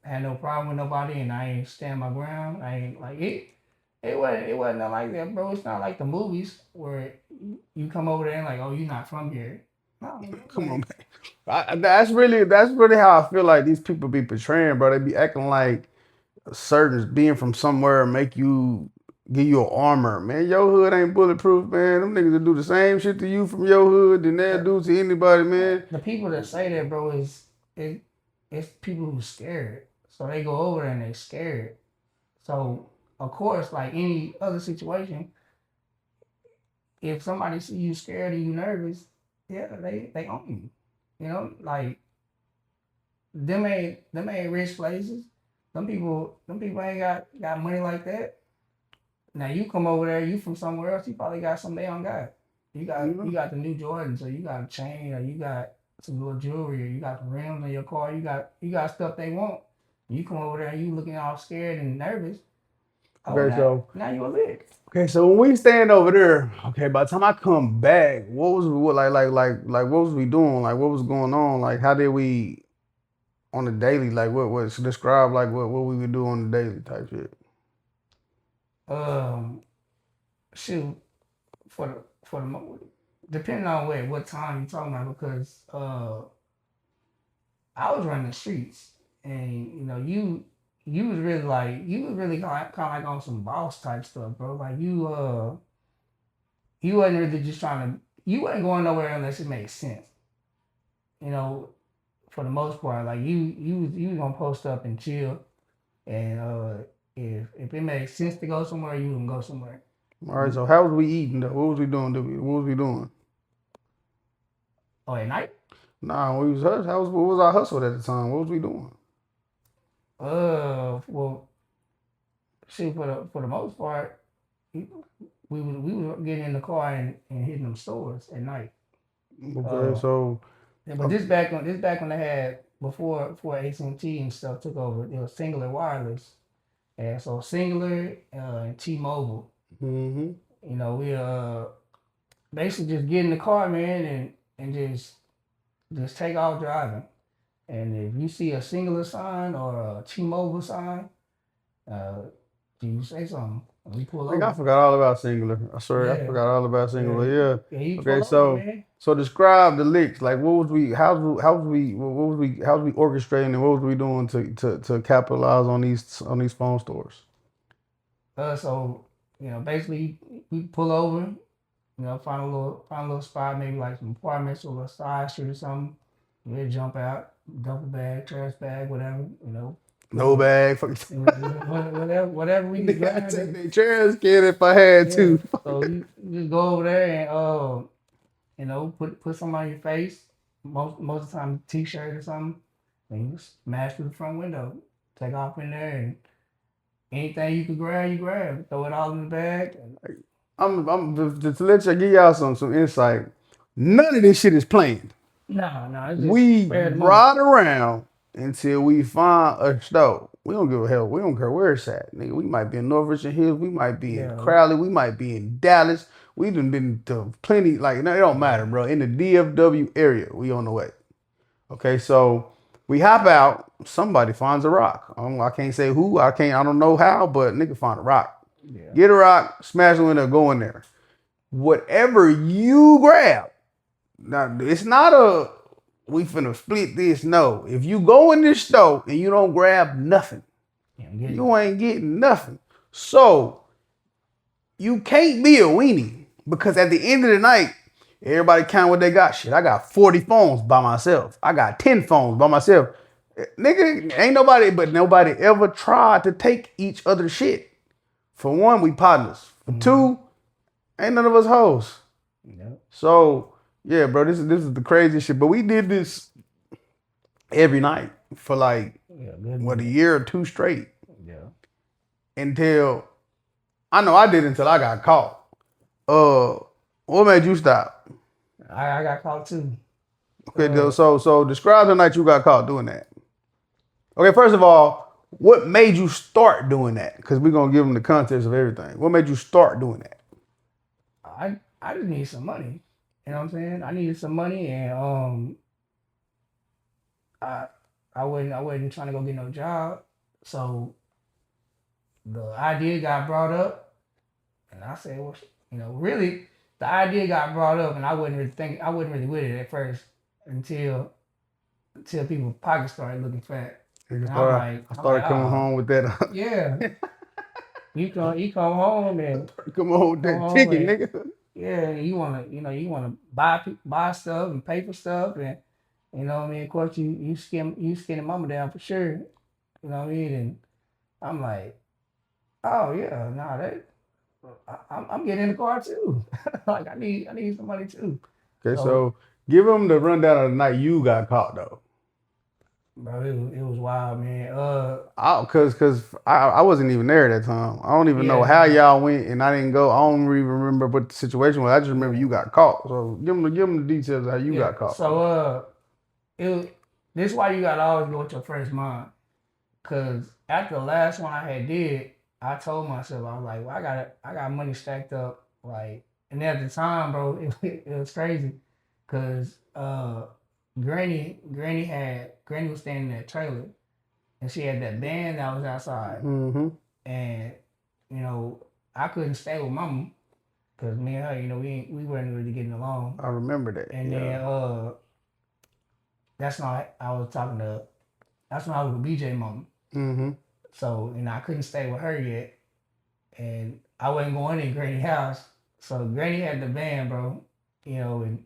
B: had no problem with nobody, and I ain't stand my ground. I ain't like it. It wasn't nothing like that, bro. It's not like the movies where you come over there and like, oh, you're not from here. No, it
A: Come on,
B: wasn't.
A: man. That's really how I feel like these people be portraying, bro. They be acting like certain being from somewhere make you give you an armor, man. Your hood ain't bulletproof, man. Them niggas will do the same shit to you from your hood than they'll
B: The,
A: do to anybody, man.
B: the people that say that, bro, it, it's people who scared. So they go over there and they scared. So of course, like any other situation, if somebody see you scared and you nervous, yeah, they own you. Like them ain't rich places. Them people ain't got money like that. Now you come over there, you from somewhere else, you probably got something they don't got. You
A: You
B: got you
A: know?
B: got the new Jordan, so you got a chain, or you got some little jewelry, or you got the rims on your car. You got stuff they want. You come over there, and you looking all scared and nervous. Oh,
A: Okay,
B: now
A: so
B: now you a lick.
A: when we stand over there, okay, by the time I come back, what what was we doing? Like what was going on? Like how did we on the daily, like what describe like what we would do on the daily type shit.
B: Um, shoot, depending on what time you talking about, because I was running the streets, and you was really kind of like on some boss type stuff, bro. Like you wasn't really just trying to, you wasn't going nowhere unless it made sense. You know, for the most part, like you was gonna post up and chill, and if it makes sense to go somewhere, you can go somewhere.
A: All right, so how was we eating though? What was we doing? What was we doing?
B: Oh, at night,
A: Nah, we was what was our hustle at the time? What was we doing?
B: well, shoot, for the most part, we we was getting in the car and hitting them stores at night.
A: Okay,
B: Uh,
A: so
B: but
A: uh,
B: this back when they had before AT&T and stuff took over. It was singular wireless. And so Singular and T-Mobile,
A: Mm-hmm.
B: we basically just get in the car, man, and just take off driving. And if you see a Singular sign or a T-Mobile sign, uh, you say something. And we pull
A: Nigga, I
B: over.
A: forgot all about Singular. I swear, I
B: Yeah,
A: forgot all about Singular.
B: yeah,
A: Yeah.
B: yeah. You
A: Okay,
B: pull over,
A: so
B: man.
A: describe the licks. Like, what was we? How was we orchestrating and what was we doing to capitalize on these phone stores?
B: So basically, we pull over. Find a little spot, maybe like some apartments or a side street or something. We jump out, duffel bag, trash bag, whatever. Put
A: No
B: a,
A: bag. Fuck.
B: whatever we can
A: Nigga, I
B: grab.
A: take the trash can if I had
B: Yeah.
A: to.
B: So you just go over there and put something on your face. Most of the time, t-shirt or something. And you smash through the front window. Take off in there and anything you can grab, you grab. Throw it all in the bag.
A: I'm to let you give y'all some insight. None of this shit is planned.
B: No, it's just
A: We
B: spare the moment.
A: ride around until we find a store. We don't give a hell. We don't care where it's at. Nigga, we might be in North Richland Hills. We might be in
B: Yeah,
A: Crowley. We might be in Dallas. We done been to plenty. Like, no, it don't matter, bro. In the DFW area, we on the way. Okay, so we hop out. Somebody finds a rock. I can't say who. I can't. I don't know how, but nigga find a rock.
B: yeah.
A: Get a rock, smash the window, go in there. Whatever you grab. Now, it's not a we finna split this. No. If you go in this store and you don't grab nothing,
B: I'm getting
A: you ain't getting nothing. So you can't be a weenie because at the end of the night, everybody count what they got. Shit, I got 40 phones by myself. I got 10 phones by myself. Nigga, ain't nobody ever tried to take each other's shit. For one, we partners. For
B: mm-hmm.
A: two, ain't none of us hoes.
B: Yep.
A: So yeah, bro, this is the craziest shit. But we did this every night for like
B: Yeah, good
A: what a
B: minute.
A: year or two straight
B: Yeah.
A: until I know I did until I got caught. Uh, what made you stop?
B: I got caught too.
A: Okay, so describe the night you got caught doing that. Okay, first of all, what made you start doing that? Because we're gonna give them the context of everything. What made you start doing that?
B: I just need some money. You know what I'm saying? I needed some money and I I wasn't trying to go get no job. So the idea got brought up and I said, well, really the idea got brought up and I wasn't really with it at first until people's pockets started looking fat. And
A: I
B: I'm like,
A: started coming home with that.
B: yeah. You come home and
A: Come on with
B: come
A: that
B: home
A: ticket,
B: and
A: nigga.
B: yeah, you wanna buy stuff and pay for stuff and what I mean. Of course, you skinning mama down for sure. You know what I mean? And I'm like, oh yeah, nah, I'm getting in the car too. Like I need some money too.
A: Okay,
B: So,
A: so give them the rundown of the night you got caught though.
B: bro, it was wild, man.
A: I wasn't even there at that time. I don't even know
B: Yeah,
A: how
B: nah,
A: y'all went and I didn't go. I don't even remember what the situation was. I just remember
B: yeah,
A: you got caught. So give them the details of how you
B: yeah.
A: got caught.
B: So this why you gotta always go with your first mind. Cause after the last one I had did, I told myself I was like, well, I got money stacked up, like, and at the time, bro, it was crazy, cause Granny was staying in that trailer, and she had that band that was outside,
A: Mm-hmm.
B: and you know I couldn't stay with Mama, cause me and her, we weren't really getting along,
A: I remember that.
B: and
A: Yeah.
B: then that's when I was talking to, that's when I was with BJ Mama.
A: Mm-hmm.
B: So, I couldn't stay with her yet. And I wasn't going in Granny's house. So Granny had the van, bro. And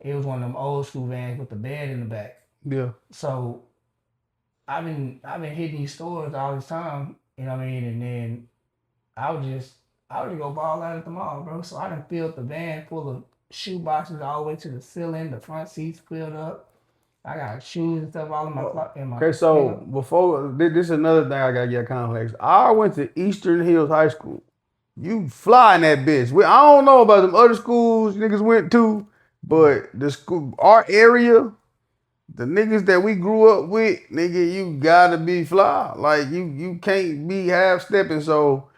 B: it was one of them old school vans with the bed in the back.
A: Yeah.
B: So I've been hitting these stores all this time, you know what I mean? And then I would just go ball out at the mall, bro. So I done filled the van full of shoe boxes all the way to the ceiling, the front seats filled up. I got shoes and stuff all in my
A: Okay, so
B: you
A: before this is another thing I gotta get context. I went to Eastern Hills High School. You fly in that bitch. I don't know about them other schools niggas went to, but the school, our area, the niggas that we grew up with, nigga, you gotta be fly. Like you can't be half stepping. So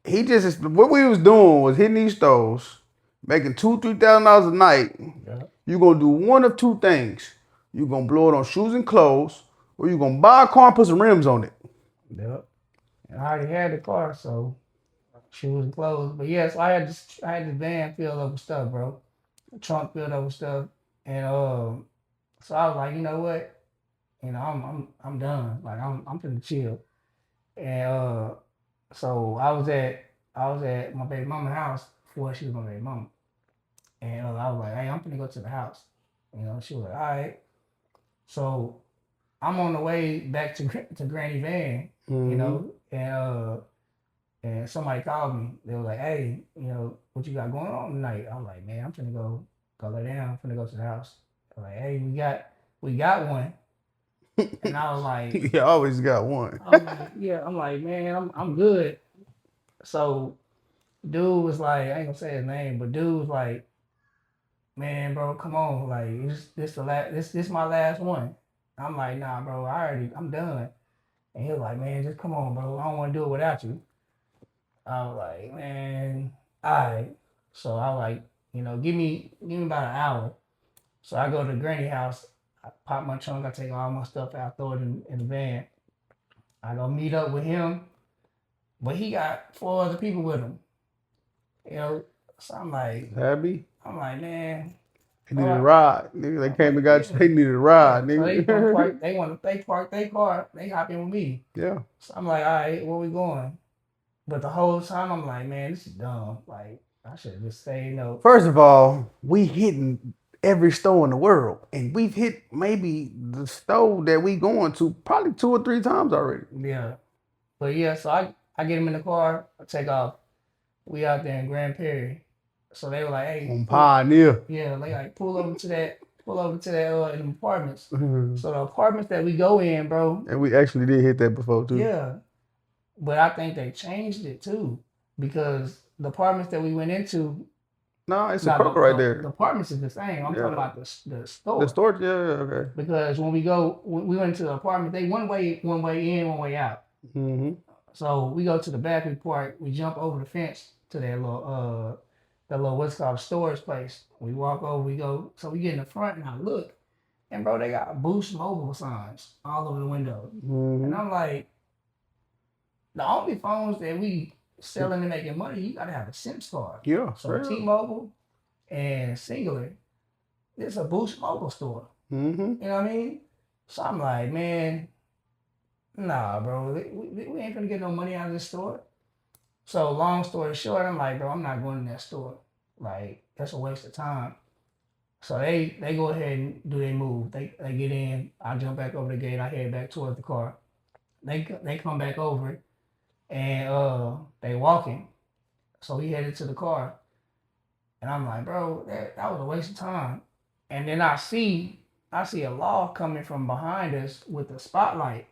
A: he just what we was doing was hitting these stores, making $2,000-3,000 a night.
B: Yeah.
A: You gonna do one of two things. You gonna blow it on shoes and clothes, or you gonna buy a car and put some rims on it.
B: Yep. And I already had the car, so shoes and clothes. But yeah, so I had this van filled up with stuff, bro. The trunk filled up with stuff. And so I was like, you know what? I'm done. Like I'm finna chill. And so I was at my baby mama's house before she was my baby mama. And I was like, hey, I'm finna go to the house. She was like, all right. So I'm on the way back to Granny Van, and somebody called me. They were like, hey, what you got going on tonight? I was like, man, I'm finna go lay down. I'm finna go to the house. They're like, hey, we got one. And I was like,
A: You always got one.
B: I'm like, man, I'm good. So dude was like, I ain't gonna say his name, but dude was like, man, bro, come on, like this my last one. I'm like, nah, bro, I'm done. And he was like, man, just come on, bro. I don't want to do it without you. I was like, man, all right. So I was like, give me about an hour. So I go to the granny house. I pop my trunk. I take all my stuff out, throw it in the van. I go meet up with him, but he got 4 other people with him. So
A: Happy?
B: I'm like, man.
A: He needed a ride. Nigga, they came and got you. They needed a ride,
B: So they
A: nigga.
B: they park their car. They hop in with me.
A: Yeah.
B: So I'm like, all right, where we going? But the whole time I'm like, man, this is dumb. Like I should just say no.
A: First of all, we hitting every store in the world, and we've hit maybe the store that we going to probably 2 or 3 times already.
B: Yeah. But yeah, so I get him in the car. I take off. We out there in Grand Prairie. So they were like, hey,
A: On Pioneer.
B: yeah, they like pull over to that in the apartments. So the apartments that we go in, bro.
A: And we actually did hit that before too.
B: Yeah. But I think they changed it too. Because the apartments that we went into.
A: No, it's a Kroger right there.
B: The apartments is the same. I'm talking about the store.
A: The store, yeah, okay.
B: Because when we went into the apartment, they one way in, one way out.
A: Mm-hmm.
B: So we go to the back, we park, we jump over the fence to that little what's called a storage place. We walk over, we go, so we get in the front and I look, and bro, they got Boost Mobile signs all over the window.
A: Mm-hmm.
B: And I'm like, the only phones that we selling and making money, you gotta have a SIM card.
A: Yeah.
B: So T-Mobile and Singular, it's a Boost Mobile store.
A: Mm-hmm.
B: You know what I mean? So I'm like, man, nah, bro, we ain't gonna get no money out of this store. So long story short, I'm like, bro, I'm not going in that store. Like, that's a waste of time. So they go ahead and do their move. They get in. I jump back over the gate. I head back towards the car. They come back over, and they walking. So we headed to the car, and I'm like, bro, that was a waste of time. And then I see a law coming from behind us with a spotlight.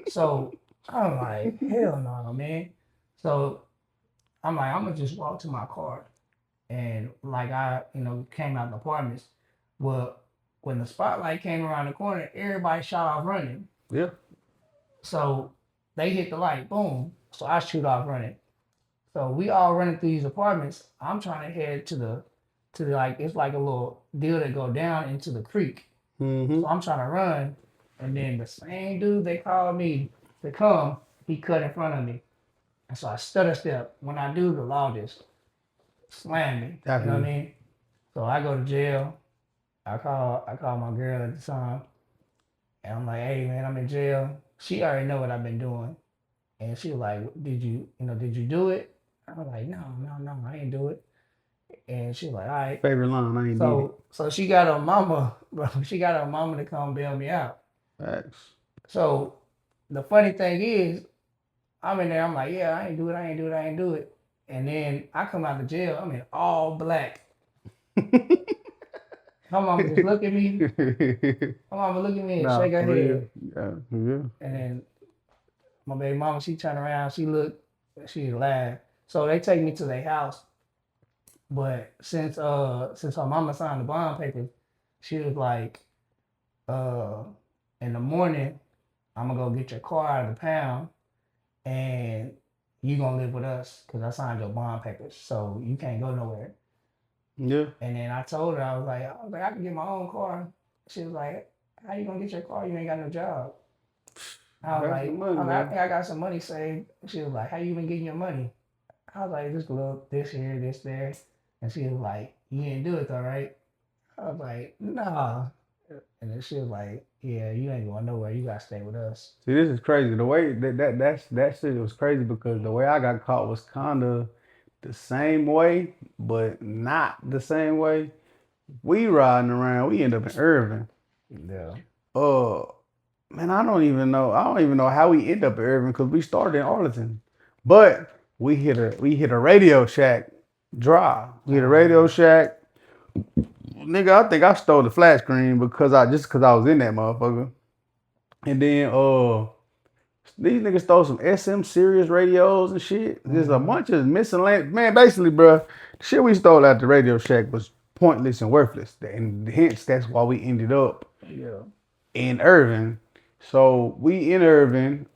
B: So I'm like, hell no, man. So I'm like, I'm gonna just walk to my car. And like I, came out of the apartments. Well, when the spotlight came around the corner, everybody shot off running.
A: Yeah.
B: So they hit the light, boom. So I shoot off running. So we all running through these apartments. I'm trying to head to the like, it's like a little deal that go down into the creek.
A: Mm-hmm.
B: So I'm trying to run, and then the same dude they called me to come, he cut in front of me. And so I stutter step. When I do, the law just slam me. You know what I mean? So I go to jail. I call my girl at the time, and I'm like, hey man, I'm in jail. She already know what I've been doing. And she was like, did you do it? I was like, no, I ain't do it. And she was like, all right.
A: Favorite line, I ain't did it.
B: So she got her mama, bro. She got her mama to come bail me out.
A: Facts.
B: So the funny thing is, I'm in there. I'm like, yeah, I ain't do it. And then I come out of jail. I'm in all black. My mama just look at me. My mama look at me and shake her head.
A: Yeah.
B: And then my baby mama, she turned around. She looked. She laughed. So they take me to their house. But since her mama signed the bond papers, she was like, uh, in the morning, I'm gonna go get your car out of the pound, and you gonna live with us because I signed your bond papers, so you can't go nowhere.
A: Yeah.
B: And then I told her, I can get my own car. She was like, how you gonna get your car? You ain't got no job.
A: That's the money,
B: I
A: man.
B: think I got some money saved. She was like, how you been getting your money? I was like, just look, this here, this there. And she was like, you didn't do it though, right? I was like, nah. And then she was like, yeah, you ain't going nowhere. You gotta stay with us.
A: See, this is crazy. The way that shit was crazy because the way I got caught was kind of the same way, but not the same way. We riding around. We end up in Irving.
B: Yeah.
A: Uh, man, I don't even know. I don't even know how we end up in Irving because we started in Arlington, but we hit a Radio Shack drive. We hit a Radio Shack. Nigga, I think I stole the flat screen because I was in that motherfucker. And then these niggas stole some SM Sirius radios and shit. There's a bunch of miscellaneous. Man, basically, bro, the shit we stole at the Radio Shack was pointless and worthless. And hence, that's why we ended up
B: Yeah.
A: in Irving. So we in Irving,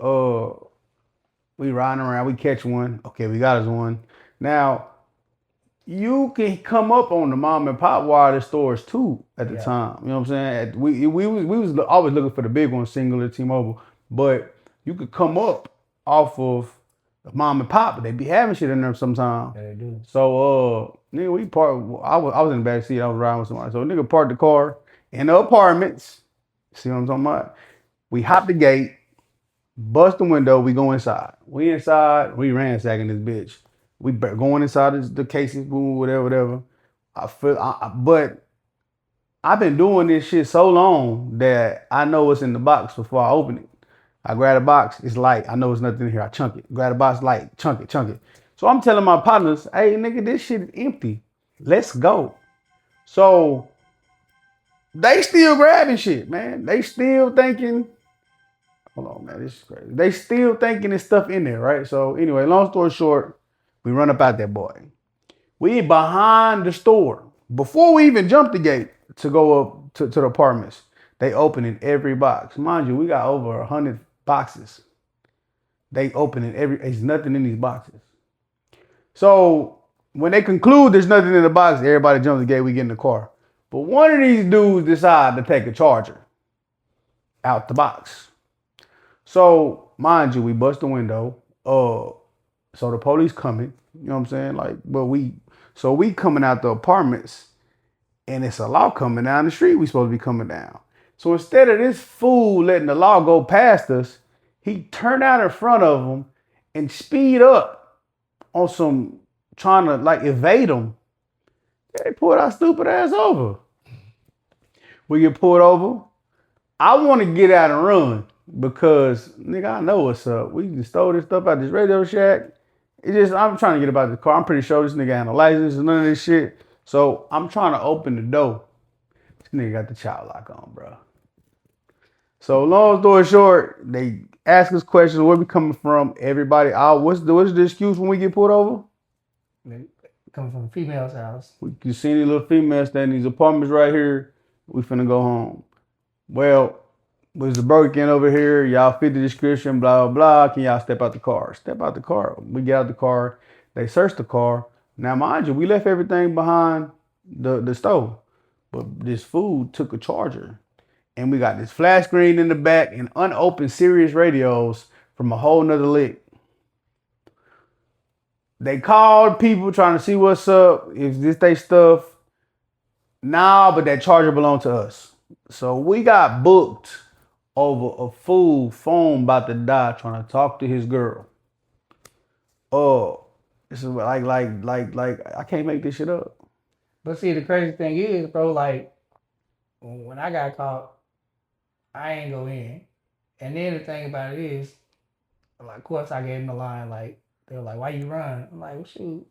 A: we riding around, we catch one. Okay, we got us one. Now, you can come up on the mom and pop wireless stores too at the
B: Yeah.
A: time. You know what I'm saying? We was always looking for the big one, singular T-Mobile, but you could come up off of the mom and pop, but they be having shit in there sometimes.
B: Yeah, they do.
A: So nigga, we parked. I was in the back seat. I was riding with somebody. So nigga parked the car in the apartments. See what I'm talking about? We hop the gate, bust the window. We go inside. We inside. We ransacking this bitch. We going inside the cases, boom, whatever. But I've been doing this shit so long that I know what's in the box before I open it. I grab the box, it's light. I know there's nothing in here. I chunk it. Grab the box, light, chunk it. So I'm telling my partners, hey nigga, this shit is empty. Let's go. So they still grabbing shit, man. They still thinking, hold on, man, this is crazy. They still thinking there's stuff in there, right? So anyway, long story short, we run up out that boy. We behind the store. Before we even jump the gate to go up to the apartments, they opening every box. Mind you, we got over 100 boxes. They opening there's nothing in these boxes. So when they conclude there's nothing in the box, everybody jumps the gate, we get in the car. But one of these dudes decide to take a charger out the box. So mind you, we bust the window. So the police coming, you know what I'm saying? We coming out the apartments and it's a law coming down the street we supposed to be coming down. So instead of this fool letting the law go past us, he turned out in front of them and speed up on some trying to like evade them. They pulled our stupid ass over. We get pulled over. I want to get out and run because nigga, I know what's up. We just stole this stuff out this Radio Shack. I'm trying to get about the car. I'm pretty sure this nigga had no license and none of this shit. So I'm trying to open the door. This nigga got the child lock on, bro. So long story short, they ask us questions. Where we coming from? Everybody out. What's the excuse when we get pulled over?
B: They come from a female's house.
A: We can see any little females standing in these apartments right here. We finna go home. Well, was the Burger King over here? Y'all fit the description, blah, blah, blah. Can y'all step out the car? Step out the car. We get out the car. They search the car. Now, mind you, we left everything behind the stove. But this fool took a charger. And we got this flash screen in the back and unopened Sirius radios from a whole nother lick. They called people trying to see what's up. If this they stuff. Nah, but that charger belonged to us. So we got booked over a fool phone about to die trying to talk to his girl. Oh, this is like I can't make this shit up.
B: But see, the crazy thing is, bro, like when I got caught, I ain't go in. And then the thing about it is, like, of course, I gave them the line. Like, they were like, "Why you run?" I'm like, well, "Shoot,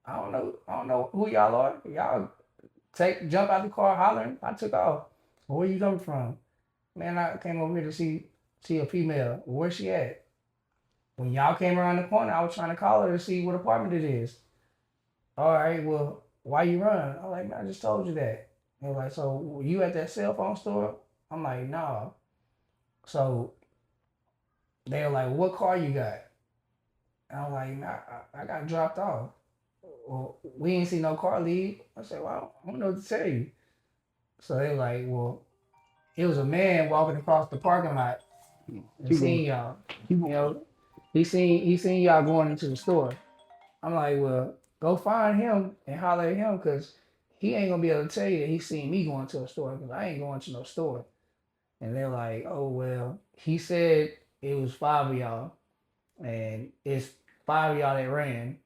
B: I don't know. I don't know who y'all are. Y'all jump out the car hollering. I took off. Well, where you coming from? Man, I came over here to see a female. Where's she at? When y'all came around the corner, I was trying to call her to see what apartment it is. All right, well, why you run? I'm like, man, I just told you that. They were like, so you at that cell phone store? I'm like, no. So they were like, what car you got? And I'm like, nah, I got dropped off. Well, we ain't see no car leave. I said, well, I don't know what to tell you. So they were like, well, it was a man walking across the parking lot and
A: Keep going.
B: seen y'all.
A: Keep
B: You
A: going.
B: know, he seen y'all going into the store. I'm like, well, go find him and holler at him because he ain't gonna be able to tell you that he seen me going to a store because I ain't going to no store. And they're like, oh well, he said it was five of y'all and it's five of y'all that ran.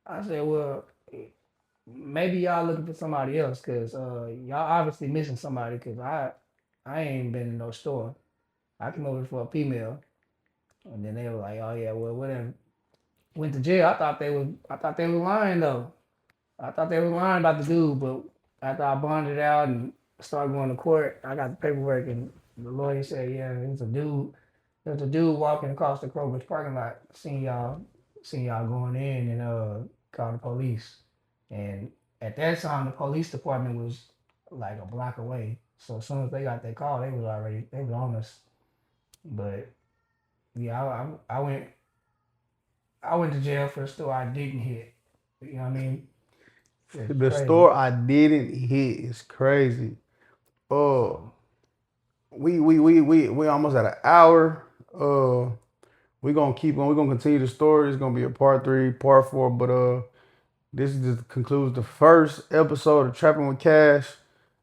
B: I said, well, maybe y'all looking for somebody else because y'all obviously missing somebody because I ain't been in no store. I came over for a female, and then they were like, oh yeah, well whatever. Went to jail. I thought they was lying though. I thought they was lying about the dude, but after I bonded out and started going to court, I got the paperwork and the lawyer said, yeah, it was a dude. There's a dude walking across the Kroger's parking lot, seen y'all going in and called the police. And at that time, the police department was like a block away. So as soon as they got that call, they was on us. But yeah, I went to jail for a store I didn't hit. You know what I mean? It's
A: The
B: crazy.
A: store I didn't hit is crazy. Oh, we almost at an hour. We gonna keep on. We gonna continue the story. It's gonna be a part three, part four. But this just concludes the first episode of Trappin' with Cash.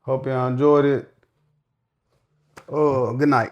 A: Hope y'all enjoyed it. Good night.